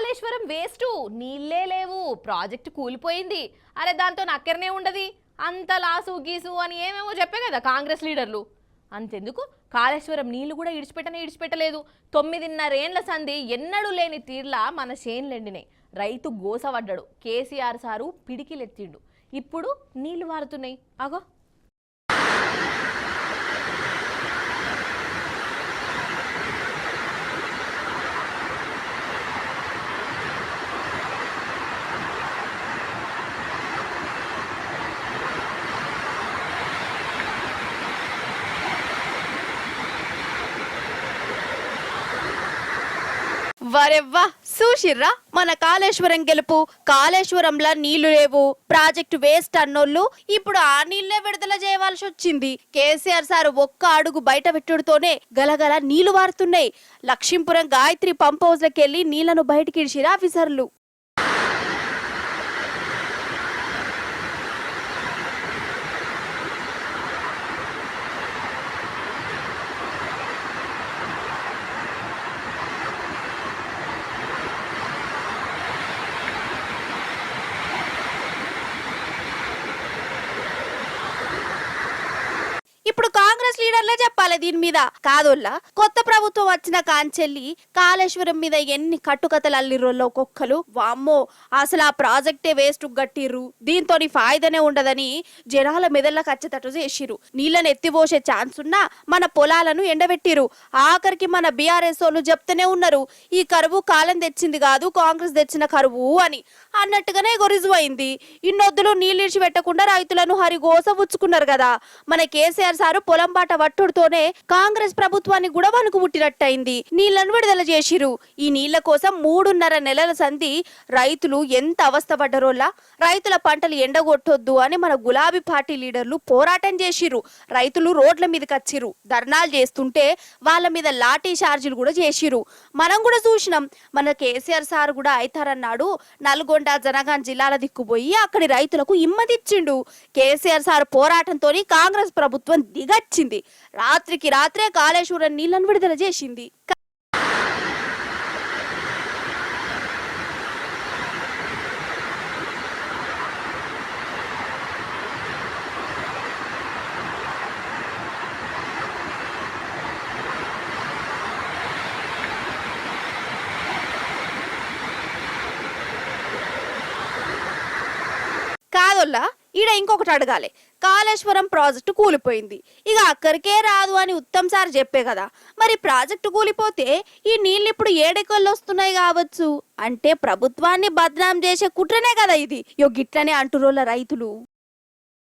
Kaleshwaram waste, నీళ్ళే లేవు, project కూలిపోయింది, అరే దాంతో నక్కరనే ఉండదు, అంత లాసు గీసు అని ఏమేమో చెప్పే కదా కాంగ్రెస్ లీడర్లు. అంతెందుకు కాళేశ్వరం నీళ్లు కూడా ఇడిచిపెట్టలేదు. 9.5 ఏండ్ల సంధి ఎన్నడూ లేని తీర్లా మన చేన్లెండినాయి. రైతు గోసవడ్డాడు. కేసీఆర్ సారు పిడికిలెత్తిండు. ఇప్పుడు నీళ్లు వారుతున్నాయి. అగో వరెవ్వా చూసిర్రా మన కాళేశ్వరం గెలుపు. కాళేశ్వరంలో నీళ్లు లేవు, ప్రాజెక్టు వేస్ట్ అన్నోళ్ళు ఇప్పుడు ఆ నీళ్లే విడుదల చేయవలసి వచ్చింది. కేసీఆర్ సార్ ఒక్క అడుగు బయట పెట్టుడుతోనే గలగల నీళ్లు వారుతున్నాయి. లక్ష్మీపురం గాయత్రి పంప్ హౌస్ లకెళ్లి నీళ్లను బయటికి ఇడిచిరా ఆఫీసర్లు. ఇప్పుడు కాంగ్రెస్ లీడర్లే చెప్పాలి దీని మీద. కాదోళ్ళ కొత్త ప్రభుత్వం వచ్చిన కాంచెల్లి కాళేశ్వరం మీద ఎన్ని కట్టుకథలు అల్లిర్రోల్లో ఒక్కొక్కరు. వామ్మో అసలు ఆ ప్రాజెక్టే వేస్ట్ గట్టిర్రు, దీంతో ఫాయిదనే ఉండదని జనాల మెదళ్ళకు వచ్చేటట్టు చేసిర్రు. నీళ్లను ఎత్తిపోసే ఛాన్స్ ఉన్నా మన పొలాలను ఎండబెట్టిరు. ఆఖరికి మన బీఆర్ఎస్ వాళ్ళు చెప్తూనే ఉన్నారు, ఈ కరువు కాలం తెచ్చింది కాదు కాంగ్రెస్ తెచ్చిన కరువు అని. అన్నట్టుగానే రుజువైంది. ఇన్నొద్దులు నీళ్ళు ఇడిచి పెట్టకుండా రైతులను హరిగోస పుచ్చుకున్నారు కదా. మన కేసీఆర్ సారు పొలం బాట వట్టుడుతోనే కాంగ్రెస్ ప్రభుత్వాన్ని కూడా వణుకు పుట్టినట్టయింది. నీళ్లను విడుదల చేసిరు. ఈ నీళ్ల కోసం 3.5 నెలల సంధి రైతులు ఎంత అవస్థపడ్డరోలా. రైతుల పంటలు ఎండగొట్టొద్దు అని మన గులాబీ పార్టీ లీడర్లు పోరాటం చేసిరు. రైతులు రోడ్ల మీదకి వచ్చిరు, ధర్నాలు చేస్తుంటే వాళ్ళ మీద లాఠీ చార్జీలు కూడా చేసిరు. మనం కూడా చూసినాం. మన కేసీఆర్ సార్ కూడా అయితారన్నాడు నల్గొండ జనగాం జిల్లాల దిక్కుపోయి అక్కడి రైతులకు ఇమ్మదిచ్చిండు. కేసీఆర్ సార్ పోరాటంతో కాంగ్రెస్ ప్రభుత్వం దిగచ్చింది. రాత్రికి రాత్రే కాళేశ్వరం నీళ్లను విడుదల చేసింది. కాదోల్లా ఈడ ఇంకొకటి అడగాలి. కాళేశ్వరం ప్రాజెక్టు కూలిపోయింది, ఇక అక్కడికే రాదు అని ఉత్తమ్ సార్ చెప్పే కదా. మరి ప్రాజెక్టు కూలిపోతే ఈ నీళ్ళు ఇప్పుడు ఏడెకల్లో వస్తున్నాయి కావచ్చు అంటే ప్రభుత్వాన్ని బద్నాం చేసే కుట్రనే కదా ఇది. గిట్లనే అంటురోళ్ళ రైతులు.